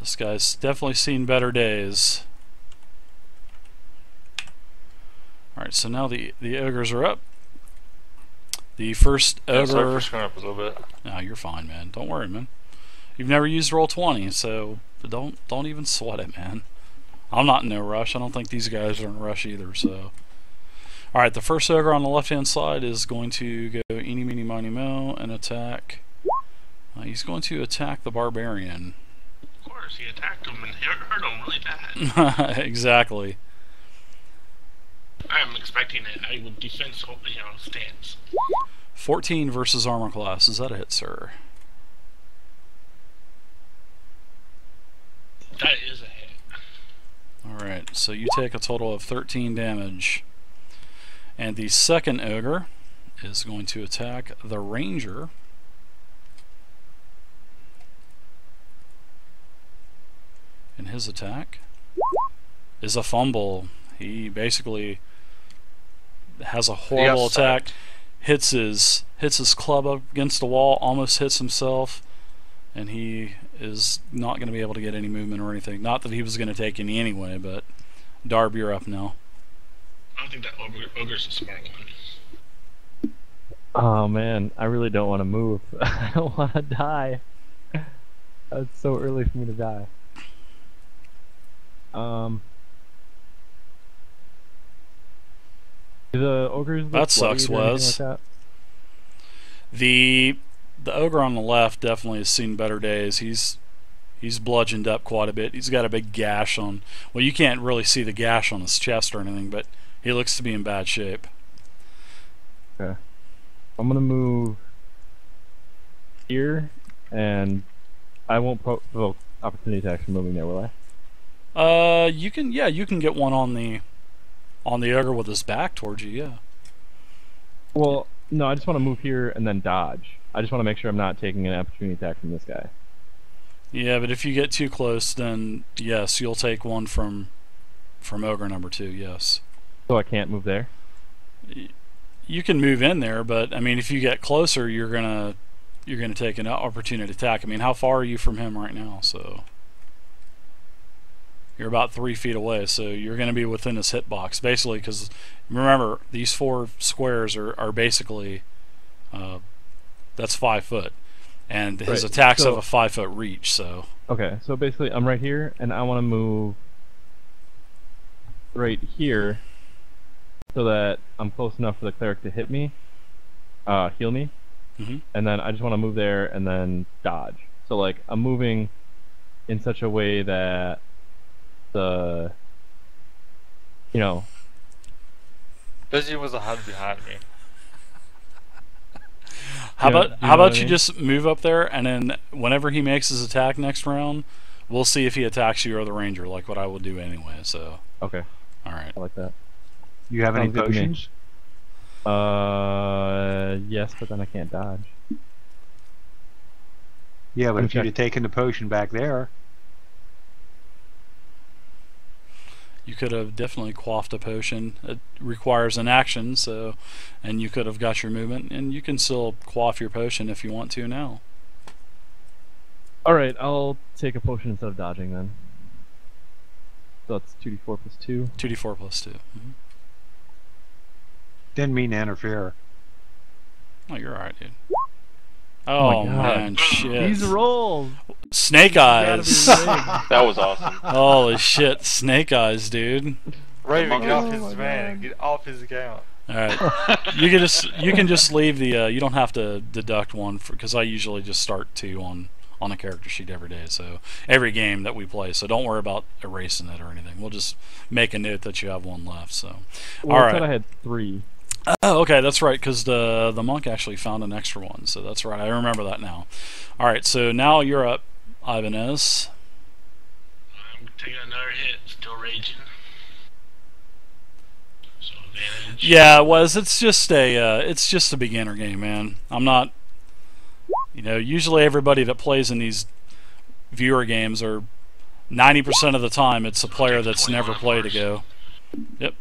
This guy's definitely seen better days. Alright, so now the ogres are up. The first ogre... Sorry for screwing up a little bit. No, you're fine, man. Don't worry, man. You've never used Roll20, so don't even sweat it, man. I'm not in no rush. I don't think these guys are in a rush either, so... Alright, the first ogre on the left-hand side is going to go eeny, meeny, miny, mo, and attack... he's going to attack the barbarian. Of course, he attacked him and hurt him really bad. Exactly. I'm expecting it. I would defense, stance. 14 versus armor class. Is that a hit, sir? That is a hit. Alright, so you take a total of 13 damage. And the second ogre is going to attack the ranger. And his attack is a fumble. He basically has a horrible attack, hits his club up against the wall, almost hits himself, and he is not going to be able to get any movement or anything. Not that he was going to take any anyway, but Darb, you're up now. I don't think that ogre's a smart one. Oh man, I really don't want to move. I don't want to die. It's so early for me to die. Do the ogres that sucks, Wes. Like that? The ogre on the left definitely has seen better days. He's bludgeoned up quite a bit. He's got a big gash on... Well, you can't really see the gash on his chest or anything, but he looks to be in bad shape. Okay. I'm gonna move here, and I won't provoke opportunity action moving there, will I? You can get one on the ogre with his back towards you, yeah. Well, no, I just want to move here and then dodge. I just want to make sure I'm not taking an opportunity attack from this guy. Yeah, but if you get too close, then yes, you'll take one from ogre number 2, yes. So I can't move there? You can move in there, but I mean, if you get closer, you're gonna take an opportunity attack. I mean, how far are you from him right now? So you're about 3 feet away, so you're going to be within his hitbox, basically, because remember, these 4 squares are basically, that's 5 foot, and his attacks have a 5 foot reach, so... Okay, so basically I'm right here, and I want to move right here, so that I'm close enough for the cleric to hit me, heal me, and then I just want to move there and then dodge. So, like, I'm moving in such a way that Busy was a hide behind me. How about you just move up there, and then whenever he makes his attack next round, we'll see if he attacks you or the ranger, like what I will do anyway. So okay, all right, I like that. You have any potions? Yes, but then I can't dodge. Yeah, but if you'd have taken the potion back there. You could have definitely quaffed a potion. It requires an action, so, and you could have got your movement, and you can still quaff your potion if you want to now. Alright, I'll take a potion instead of dodging then. So that's 2d4 plus 2. 2d4 plus 2. Didn't mean to interfere. Oh, you're alright, dude. Oh, man, shit. These rolls! Snake Eyes! That was awesome. Holy shit, Snake Eyes, dude. Raven, get off his van. Get off his account. Alright. You can just leave the, you don't have to deduct one, because I usually just start 2 on a character sheet every day, so every game that we play, so don't worry about erasing it or anything. We'll just make a note that you have 1 left, so. Well, alright. I thought I had 3. Oh, okay, that's right, because the monk actually found an extra one, so that's right, I remember that now. Alright, so now you're up, Ibanez. I'm taking another hit, still raging. So advantage. Yeah, it was. It's just a beginner game, man. I'm not, usually everybody that plays in these viewer games are 90% of the time it's a player that's never played a go. Yep.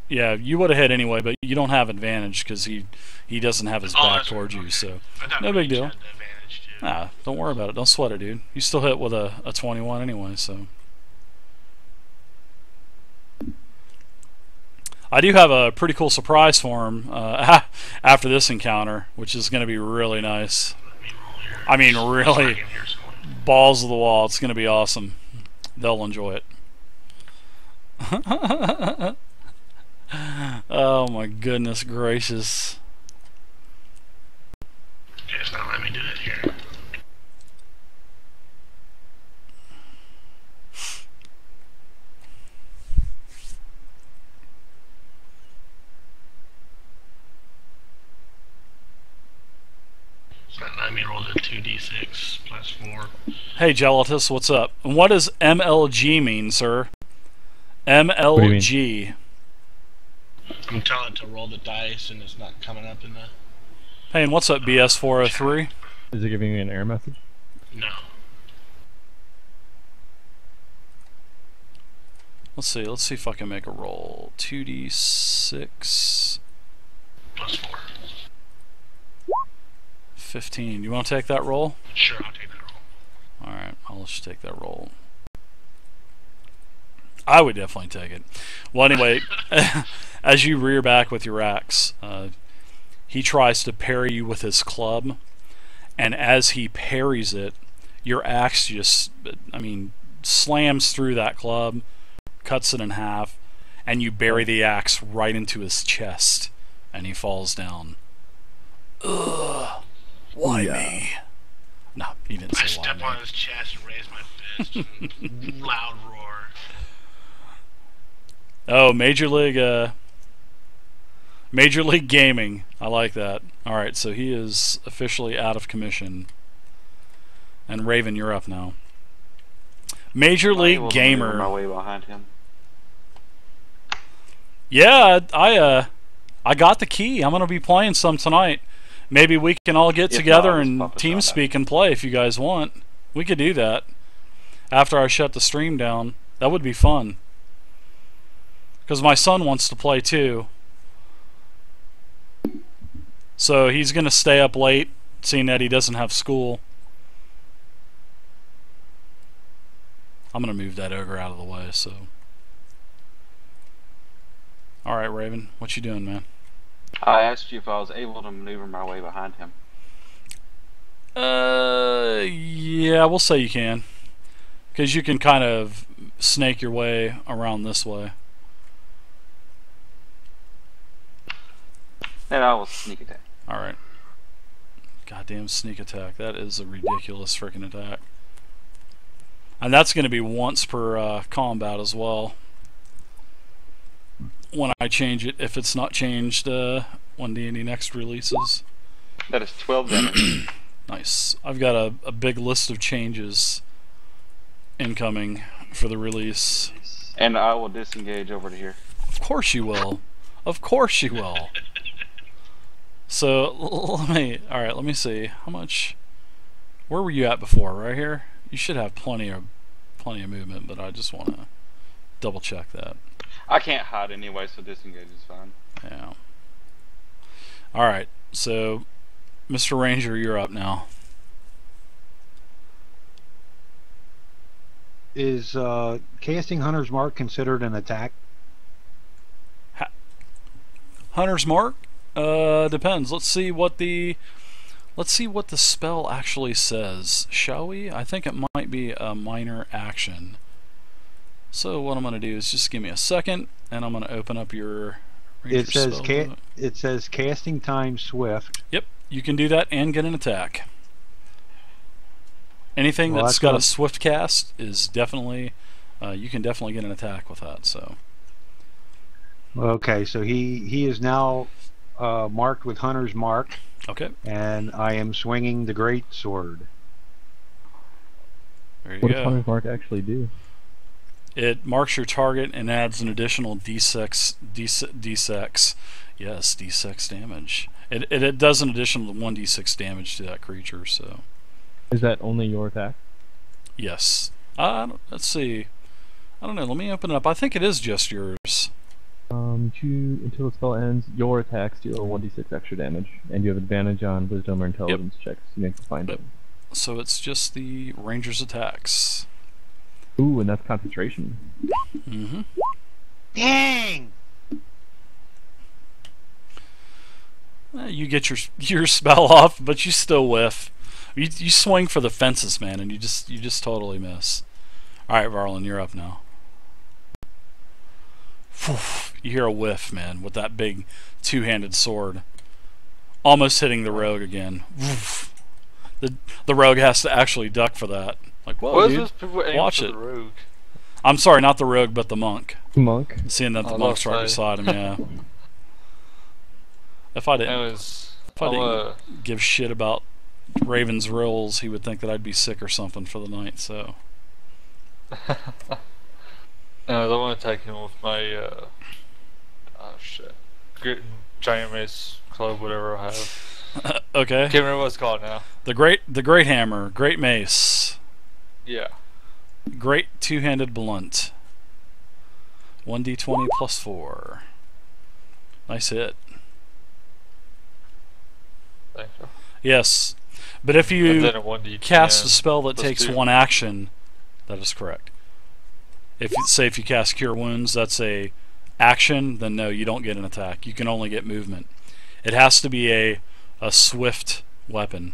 Yeah, you would have hit anyway, but you don't have advantage because he doesn't have his back towards you, so no big deal. Nah, don't worry about it. Don't sweat it, dude. You still hit with a 21 anyway, so. I do have a pretty cool surprise for him after this encounter, which is going to be really nice. I mean, really, balls to the wall. It's going to be awesome. They'll enjoy it. Oh my goodness gracious. Okay, it's not letting me do it here. It's not letting me roll the 2d6 plus 4. Hey Gelatus, what's up? And what does MLG mean, sir? MLG. I'm telling it to roll the dice and it's not coming up in the... Hey, and what's up, BS403? Is it giving you an error message? No. Let's see if I can make a roll. 2d6 Plus 4. 15. You want to take that roll? Sure, I'll take that roll. Alright, I'll just take that roll. I would definitely take it. Well, anyway, as you rear back with your axe, he tries to parry you with his club, and as he parries it, your axe just, I mean, slams through that club, cuts it in half, and you bury the axe right into his chest, and he falls down. Ugh, why me? No, he didn't say I step why on me. his chest and raise my fist and loud roar. Oh, Major League Gaming. I like that. Alright, so he is officially out of commission. And Raven, you're up now. Major League Gamer. My way behind him. Yeah, I got the key. I'm gonna be playing some tonight. Maybe we can all get together and TeamSpeak and play if you guys want. We could do that after I shut the stream down. That would be fun. Because my son wants to play too. So he's going to stay up late, seeing that he doesn't have school. I'm going to move that ogre out of the way, so. Alright, Raven, what you doing, man? I asked you if I was able to maneuver my way behind him. Yeah, we'll say you can. Because you can kind of snake your way around this way. And I will sneak attack. Alright. Goddamn sneak attack. That is a ridiculous freaking attack. And that's going to be once per combat as well. When I change it, if it's not changed when D&D Next releases. That is 12 damage. Nice. I've got a big list of changes incoming for the release. And I will disengage over to here. Of course you will. Of course you will. So let me see how much. Where were you at before? Right here. You should have plenty of movement, but I just want to double check that. I can't hide anyway, so disengage is fine. Yeah. All right. So, Mr. Ranger, you're up now. Is casting Hunter's Mark considered an attack? Hunter's Mark? Depends. Let's see what the spell actually says, shall we? I think it might be a minor action. So what I'm going to do is just give me a second, and I'm going to open up your Ranger spell. It says casting time swift. Yep, you can do that and get an attack. Anything that's got a swift cast is definitely, you can definitely get an attack with that. So. Okay, so he is now marked with Hunter's Mark. Okay. And I am swinging the great sword. There you go. What does Hunter's Mark actually do? It marks your target and adds an additional d6 yes, d6 damage. It does an additional 1d6 damage to that creature. So. Is that only your attack? Yes. Let's see. I don't know. Let me open it up. I think it is just yours. Until the spell ends, your attacks deal 1d6 extra damage, and you have advantage on Wisdom or Intelligence checks to make the find it. So it's just the ranger's attacks. Ooh, and that's concentration. Mm-hmm. Dang! You get your spell off, but you still whiff. You swing for the fences, man, and you just totally miss. All right, Varlin, you're up now. You hear a whiff, man, with that big two-handed sword, almost hitting the rogue again. The rogue has to actually duck for that. Like, whoa, dude, watch it. Rogue? I'm sorry, not the rogue, but the monk. Monk. Seeing that the monk's right beside him, yeah. If I didn't give shit about Raven's rolls, he would think that I'd be sick or something for the night. So. I want to take him with my oh shit, giant mace club, whatever I have. Okay. Can't remember what it's called now. The great hammer, great mace. Yeah. Great two-handed blunt. 1d20 plus 4. Nice hit. Thank you. Yes, but if you cast a spell that plus takes 2. 1 action, that is correct. If you cast Cure Wounds, that's a action, then no, you don't get an attack. You can only get movement. It has to be a swift weapon.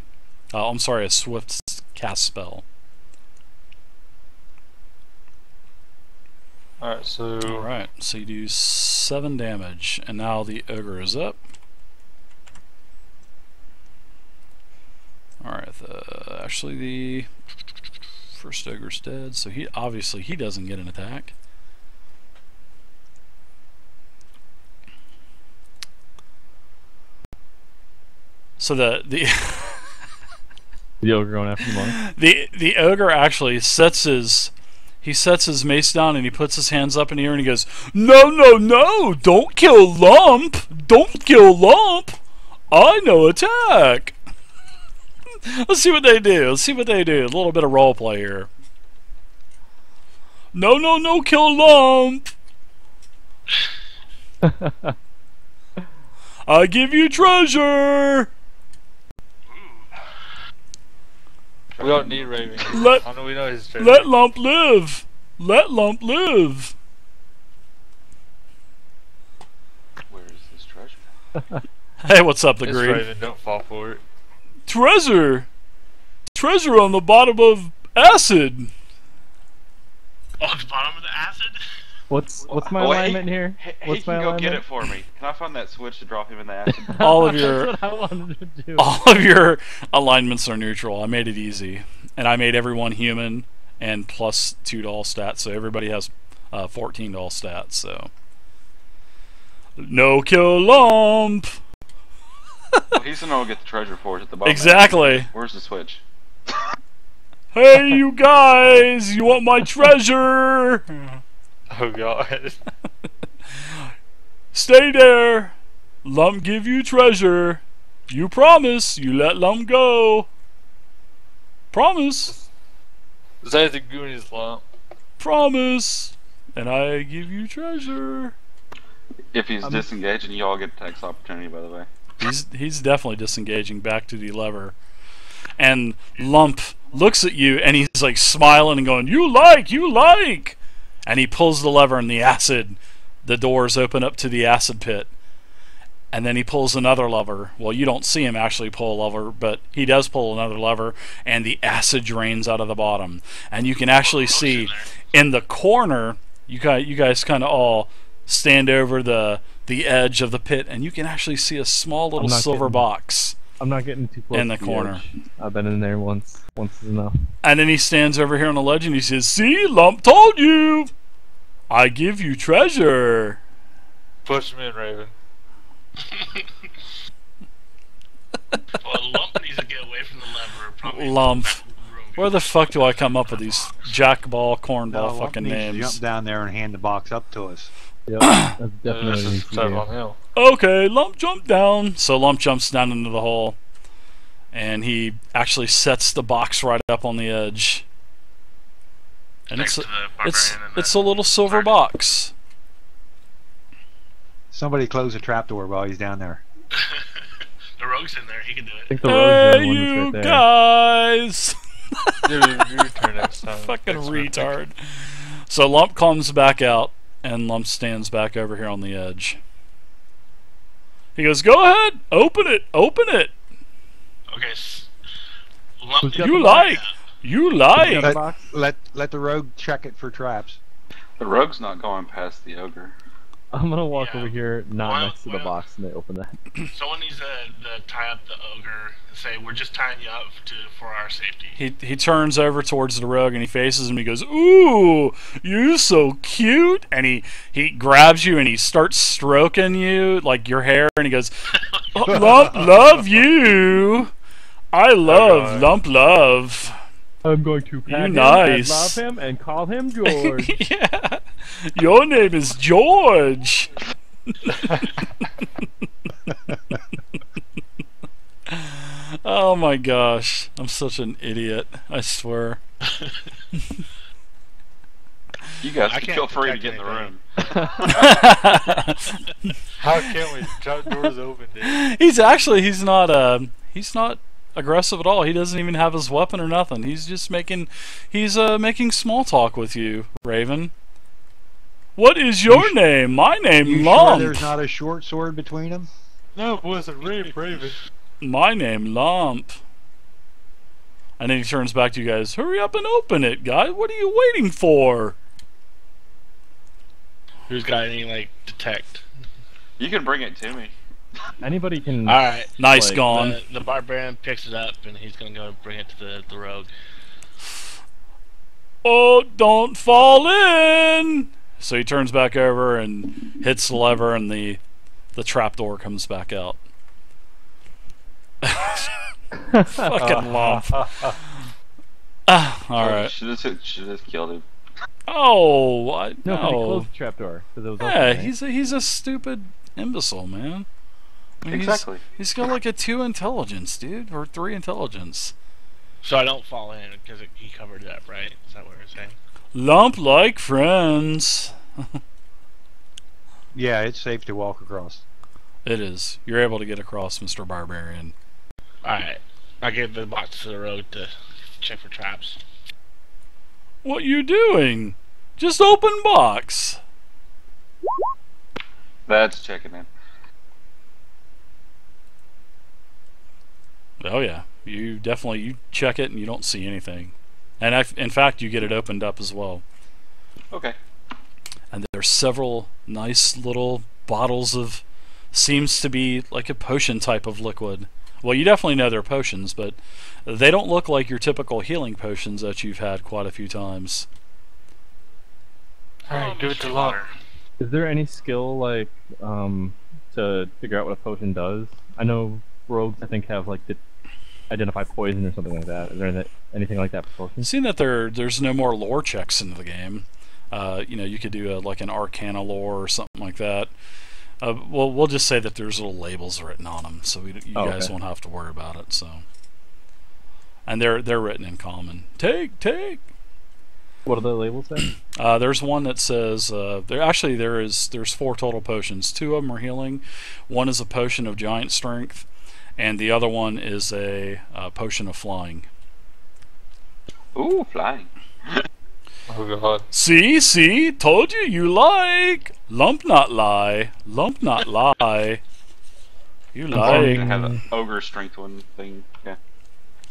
I'm sorry, a swift cast spell. Alright, so you do 7 damage, and now the ogre is up. Alright, actually the first ogre's dead, so he doesn't get an attack. So the ogre going after the monk. The ogre actually sets his mace down and he puts his hands up in the air and he goes, "No, no, no! Don't kill Lummp! Don't kill Lummp! I know attack!" Let's see what they do. A little bit of roleplay here. No, no, no! Kill Lummp! I give you treasure! We don't need Raven. We know his treasure. Let Lummp live! Let Lummp live! Where is this treasure? Hey, what's up, the It's green? Raven, don't fall for it. Treasure! Treasure on the bottom of acid! On the bottom of the acid? What's my alignment here? He can go get it for me. Can I find that switch to drop him in the acid? All of your That's what I wanted to do. all of your alignments are neutral. I made it easy, and I made everyone human and plus 2 to all stats, so everybody has 14 to all stats. So no kill Lummp. Well, he's gonna go get the treasure for us at the bottom. Exactly. Where's the switch? Hey, you guys! You want my treasure? Oh god. Stay there. Lummp give you treasure. You promise. You let Lummp go. Promise. Is that the Goonies Lummp? Promise. And I give you treasure. If he's disengaging, you all get tax opportunity, by the way. He's definitely disengaging back to the lever. And Lummp looks at you and he's like smiling and going, you like! And he pulls the lever and the doors open up to the acid pit. And then he pulls another lever. Well, you don't see him actually pull a lever, but he does pull another lever, and the acid drains out of the bottom. And you can actually see in the corner, you guys kind of all stand over the edge of the pit, and you can actually see a small little silver box. I'm not getting too close in the corner. Edge. I've been in there once. Once is enough. And then he stands over here on the ledge and he says, "See, Lummp told you! I give you treasure!" Push him in, Raven. Well, Lummp needs to get away from the lever. Probably Lummp. Where the fuck do I come up with these jackball, cornball fucking Lummp needs names? to jump down there and hand the box up to us. Yep, that's definitely This is on him. Okay, Lummp jump down. So Lummp jumps down into the hole, and he actually sets the box right up on the edge. And Next to the barbarian and it's a little silver box. Somebody close the trapdoor while he's down there. The rogue's in there. He can do I it. think the rogue's the Hey, only one you that's right there. guys! Your turn next time. Fucking Next retard. So Lummp comes back out, and Lummp stands back over here on the edge. He goes, "Go ahead, open it, open it. Okay. Who's got You the like, box? you Who's got the like." box? Let the rogue check it for traps. The rogue's not going past the ogre. I'm gonna walk Yeah. over here, not Well, next to the box, and they open that. Someone needs to tie up the ogre and say, "We're just tying you up for our safety." He turns over towards the rogue and he faces him. He goes, "Ooh, you so cute!" And he grabs you and he starts stroking you like your hair. And he goes, "Oh, Lummp, love you. I love Lummp, love." I'm going to pat him nice. and love him and call him George. Yeah, your name is George. Oh my gosh, I'm such an idiot. I swear. You guys I can can't feel free to protect get in the room. How can we? Trap doors open, dude. He's not aggressive at all. He doesn't even have his weapon or nothing. He's just making small talk with you, Raven. What is your name? My name, You Lummp. sure there's not a short sword between them? No, it wasn't Raven. My name, Lummp. And then he turns back to you guys. Hurry up and open it, guys. What are you waiting for? Who's got any like detect? You can bring it to me. Anybody can. All right. Nice, Like, gone. The barbarian picks it up and he's gonna go bring it to the rogue. Oh, don't fall in! So he turns back over and hits the lever, and the trapdoor comes back out. Fucking Lummp. Alright. Should have killed him. Oh, No, no. he closed the trapdoor because it was Yeah, open, right? he's a stupid imbecile, man. I mean, Exactly. He's got like a 2 intelligence, dude, or 3 intelligence. So I don't fall in because he covered it up, right? Is that what we're saying? Lummp like friends. Yeah, it's safe to walk across. It is. You're able to get across, Mr. Barbarian. Alright. I gave the box to the rogue to check for traps. What you doing? Just open box. That's checking in. Oh yeah, you check it and you don't see anything, and in fact you get it opened up as well. Okay. And there's several nice little bottles of, seems to be like a potion type of liquid. Well, you definitely know they're potions, but they don't look like your typical healing potions that you've had quite a few times. Alright, give it to Lummp. Is there any skill like to figure out what a potion does? I know rogues, I think, have like to identify poison or something like that. Is there anything like that for potions? Seeing that there's no more lore checks into the game, you could do like an Arcana lore or something like that. Well, we'll just say that there's little labels written on them, so you guys won't have to worry about it. So, and they're written in common. Take. What do the labels say? There's one that says there's 4 total potions. 2 of them are healing. One is a potion of giant strength, and the other one is a potion of flying. Ooh, flying. Oh god. See, told you like. Lummp not lie. Lummp not lie. You I like. have an ogre strength one thing. Yeah.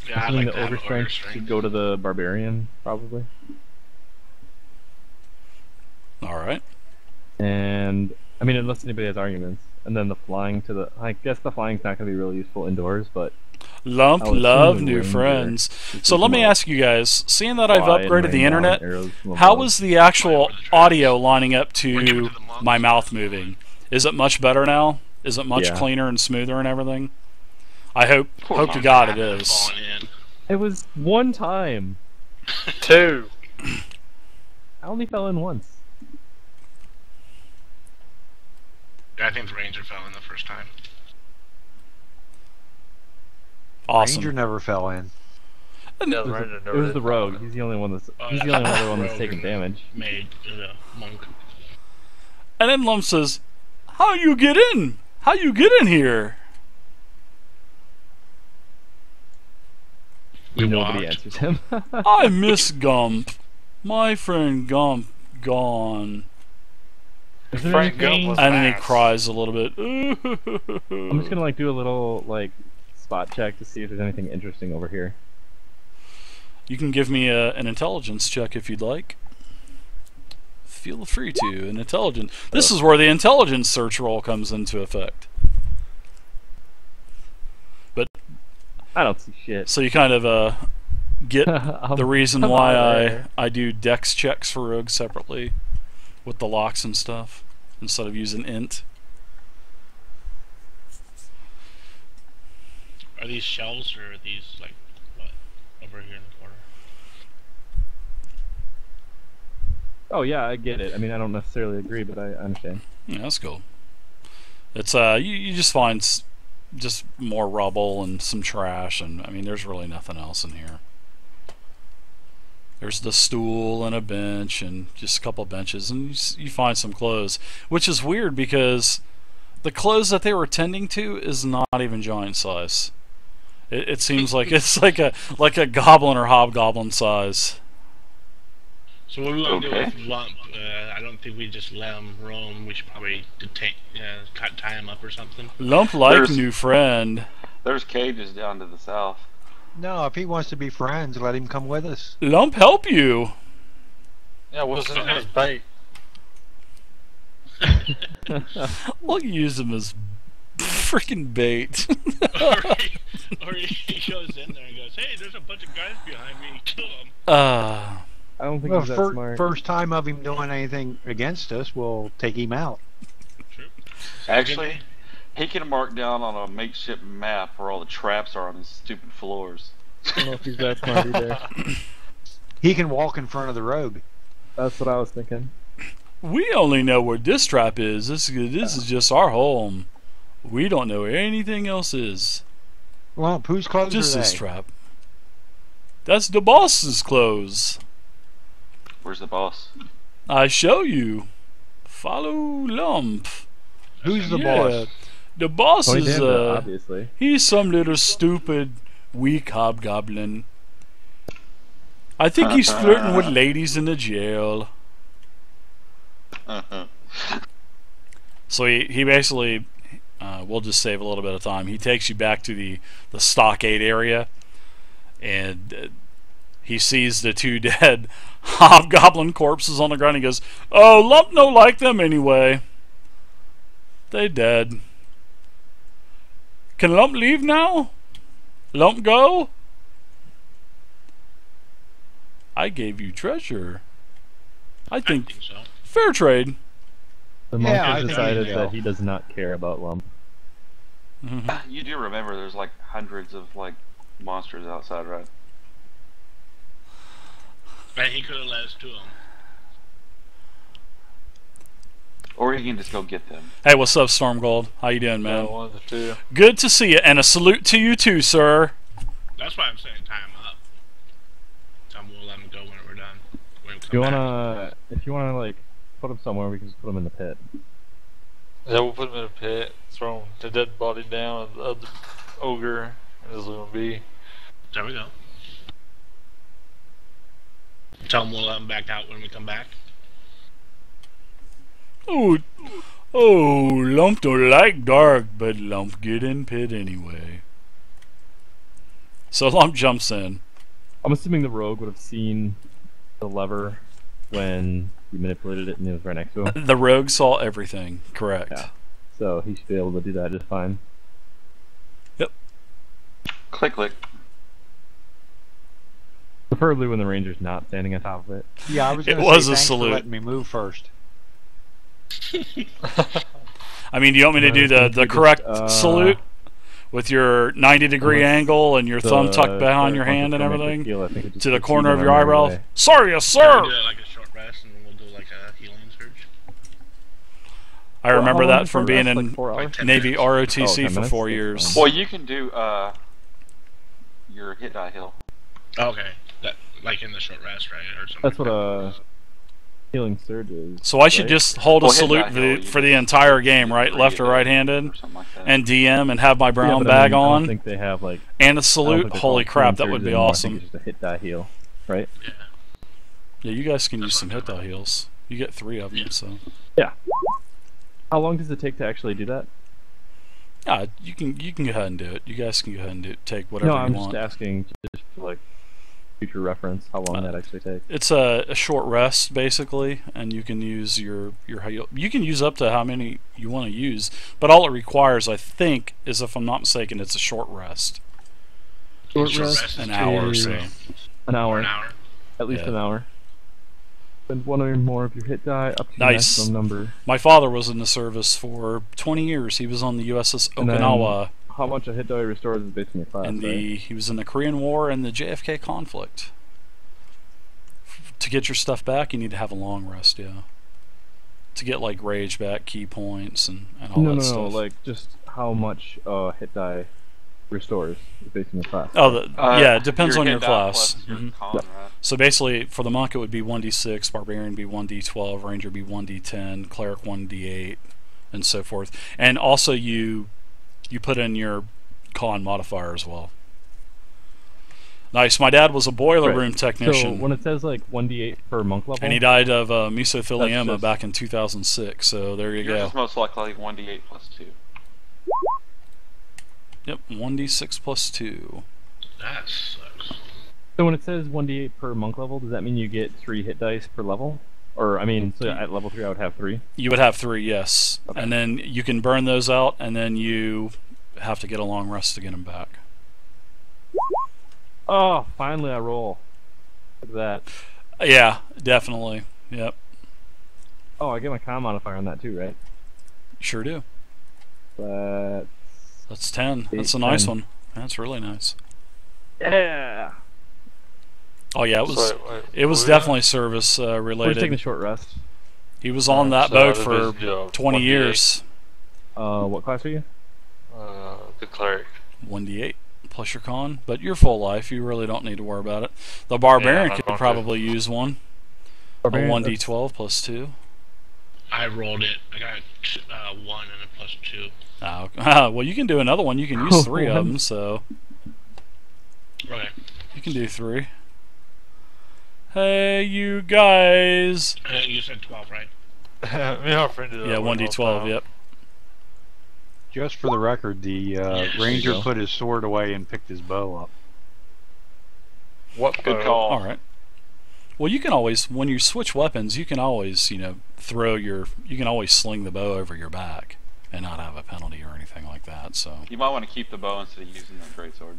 Yeah, I'd Assuming like the to have ogre strength should go to the barbarian, probably. Alright. And I mean, unless anybody has arguments, and then the flying to the. I guess the flying's not going to be really useful indoors, but Lummp I would love assume new Ranger friends. is So let me more ask you guys, seeing that I've fly and upgraded the rain down internet, arrows from how above. was the actual audio lining up We're giving to it to the monks. my mouth moving? Is it much better now? Is it much Yeah. cleaner and smoother and everything? I hope to monks. God it is. Falling in. It was one time. 2. I only fell in once. I think the ranger fell in the first time. Awesome. Ranger never fell in. Yeah, It was the rogue. He's the only one that's. He's the only other one that's Rogue taking and damage. Mage, the monk. And then Lummp says, "How you get in? How you get in here?" Nobody walked. answers him. I miss Gump. My friend Gump gone. Is there Frank Gump anything- was And then he nice. cries a little bit. I'm just gonna like do a little like spot check to see if there's anything interesting over here. You can give me an intelligence check if you'd like. Feel free to. An intelligence. This is where the intelligence search roll comes into effect. But I don't see shit. so you kind of get the reason I'm why out there. I do dex checks for rogues separately with the locks and stuff instead of using int. Are these shells or are these like what over here in the corner? Oh yeah, I get it. I mean, I don't necessarily agree, but I understand. Yeah, that's cool. It's you just find just more rubble and some trash, and I mean there's really nothing else in here. There's the stool and a bench and just a couple benches, and you find some clothes, which is weird because the clothes that they were tending to is not even giant size. It seems like it's like a goblin or hobgoblin size. So what do we want to Okay. do with Lummp? I don't think we just let him roam. We should probably detain, tie him up or something. Lummp like There's- new friend. There's cages down to the south. No, if he wants to be friends, let him come with us. Lummp help you. Yeah, wasn't it his bait? We'll use him as freaking bait. or he goes in there and goes, "Hey, there's a bunch of guys behind me. Kill them." I don't think Well, he's that smart. first time of him doing anything against us, we'll take him out. True. Actually, he can mark down on a makeshift map where all the traps are on his stupid floors. I don't know if he's that smart either. He can walk in front of the rogue. That's what I was thinking. We only know where this trap is. This is just our home. We don't know where anything else is. Lump, whose clothes Just are this they? trap. That's the boss's clothes. Where's the boss? I show you. Follow Lummp. Who's the Yeah. boss? The boss Tony is Danza, obviously. he's some little stupid, weak hobgoblin. I think he's flirting with ladies in the jail. So he basically, we'll just save a little bit of time. He takes you back to the stockade area, and he sees the two dead hobgoblin corpses on the ground. He goes, "Oh, Lummp no like them anyway. They dead. Can Lummp leave now? Lummp go? I gave you treasure. I I think think so. fair trade." The monk Yeah, I has think decided so. that he does not care about Lump. You do remember there's like hundreds of like monsters outside, right? But he could have led us to him. Or you can just go get them. Hey, what's up, Stormgold? How you doing, Yeah, man? one of the two. Good to see you, and a salute to you too, sir. That's why I'm saying tie him up. Tell him we'll let him go when we're done. When we come If you back. wanna, like put him somewhere, we can just put him in the pit. Yeah, we'll put him in a pit, throw the dead body down of the ogre, and his little bee. There we go. Tell him we'll let him back out when we come back. Oh, Lummp don't like dark, but Lummp get in pit anyway. So Lummp jumps in. I'm assuming the rogue would have seen the lever when he manipulated it and it was right next to him. The rogue saw everything, correct. Yeah. So he should be able to do that just fine. Click, click. Preferably when the ranger's not standing on top of it. Yeah, I was It going to was say a thanks salute. for letting me move first. I mean, do you want me to do the correct salute? With your 90-degree Unless angle and your thumb tucked behind your hand and everything? To the corner of your eyebrow? Sorry, yes, We'll sir! do it like a short rest and we'll do like a healing surge. I remember that from being in like 4 hours? 10 Navy minutes. ROTC Oh, 10 for minutes? 4 That's years. Well, you can do your hit die heal. Okay. That like in the short rest, right? Or something. That's what Healing surges. So I should right? just hold a Well, hit salute that hill, for you the just entire do game, right? three Left or hit right-handed, or something like that. and DM and have my Yeah, brown but I bag mean, I on, don't think they have like. and a I don't salute. think they Holy call crap, healing that would surges be anymore. I awesome. think it's just a hit die heal, right? Yeah. Yeah, you guys can use some hit die heals. You get 3 of them, so. Yeah. How long does it take to actually do that? Yeah, you can go ahead and do it. You guys can go ahead and take whatever No, you I'm want. just asking, just for like future reference, how long that actually takes. It's a short rest basically, and you can use your heal. You can use up to how many you want to use, but all it requires, I think, is, if I'm not mistaken, it's a short rest. Short rest rest An hour or is so. An hour. An hour. At least Yeah. an hour. Spend one or more of your hit die up to the Nice. maximum number. My father was in the service for 20 years. He was on the USS And then Okinawa, how much a hit die restores is based on your class, and right? he was in the Korean War and the JFK conflict. To get your stuff back, you need to have a long rest, yeah. To get like rage back, key points, and all No, that no, stuff. no, like just how much hit die restores is based on your class. Oh, yeah, it depends on hit your die class. plus your Mhm. con, right? So basically, for the monk, it would be 1d6, barbarian be 1d12, ranger be 1d10, cleric 1d8, and so forth. And also, you put in your con modifier as well. Nice. My dad was a boiler Right. room So technician, when it says like 1d8 per monk level, and he died of mesothelioma That's just- back in 2006. So there you Yours go. is most likely 1d8 plus 2. Yep, 1d6 plus 2. That sucks. so when it says 1d8 per monk level, does that mean you get 3 hit dice per level? Or I mean, so at level 3 I would have 3. You would have 3, yes. Okay. And then you can burn those out, and then you have to get a long rest to get them back. Oh, finally I roll. Look at that. Yeah, definitely. Yep, Oh, I get my con modifier on that too, right? sure do. But That's 10. Eight, That's a nice 10. one. That's really nice. yeah. Oh yeah, it was. So, wait, It was what definitely service We're just taking a related. short rest. He was on that so boat that for is, you know, 20 1d8, years. What class are you? The cleric. 1d8 plus your con, but you're full life. You really don't need to worry about it. The barbarian I could don't probably use one. Barbarian, A 1d12 plus 2. I rolled it. I got 1 and a plus 2. Well, you can do another one. You can use 3 of them, so Okay. you can do 3. Hey, you guys! You said 12, right? Me and my friend did that Yeah, one 1d12. time. Yep. Just for the record, the ranger you go. put his sword away and picked his bow up. What Good bow? call. All right. Well, you can always, when you switch weapons, you can always, throw your, you can always sling the bow over your back and not have a penalty or anything like that. So You might want to keep the bow instead of using the greatsword.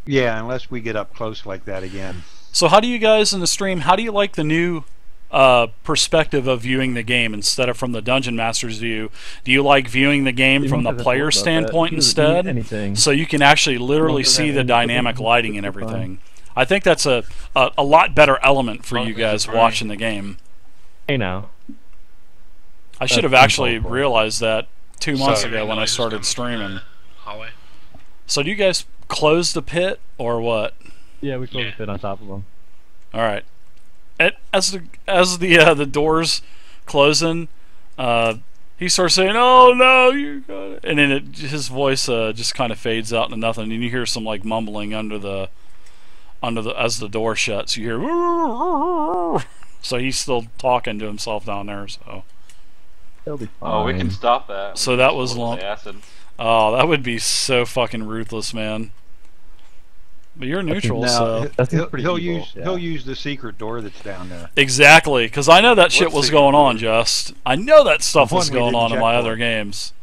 Yeah, unless we get up close like that again. So how do you guys in the stream, how do you like the new perspective of viewing the game instead of from the Dungeon Master's view? Do you like viewing the game You from the don't have to player worry about that. standpoint He doesn't need instead? anything. So you can actually literally doesn't see have the anything. dynamic lighting and It's fine. everything. I think that's a lot better element for Long you as guys it's right. watching the game. Hey now. I should have That's actually uncalled for. realized that 2 months Sorry. ago when I Noises started coming from streaming. the hallway. So do you guys close the pit or what? Yeah, we close Yeah. the pit on top of them. All right. As the doors closing, he starts saying, "Oh no, you got it," and then his voice just kind of fades out into nothing, and you hear some like mumbling under the as the door shuts. You hear, so he's still talking to himself down there. So, It'll be fine. Oh, we can stop that. So We that can was just roll Lummp. the acid. oh, that would be so fucking ruthless, man. But you're neutral, Now, so That seems he'll, pretty he'll evil, use yeah. he'll use the secret door that's down there. exactly, because I know that shit What's was the- going on. Just I know that stuff The was one we going didn't on in check my for. other games.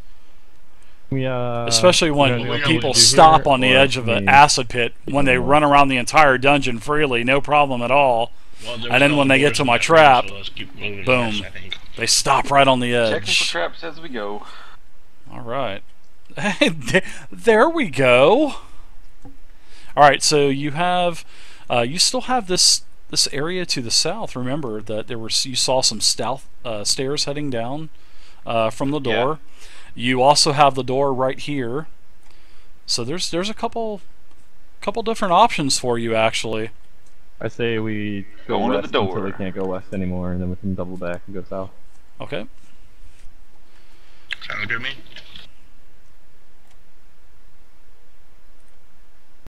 We, Especially when you know, what people we do stop here, on the or, edge of I an mean, acid pit when they more. run around the entire dungeon freely, no problem at all. Well, there And then was when no they get doors to in my that room, trap, so let's keep moving boom. west, I think. They stop right on the Checking for edge. traps as we go. All right. Hey, there we go. All right, so you have, you still have this area to the south. Remember that you saw some stealth stairs heading down from the door. You also have the door right here. So there's a couple different options for you actually. I say we go Going to west the until door. we can't go west anymore, and then we can double back and go south. Okay. Sounds good to me.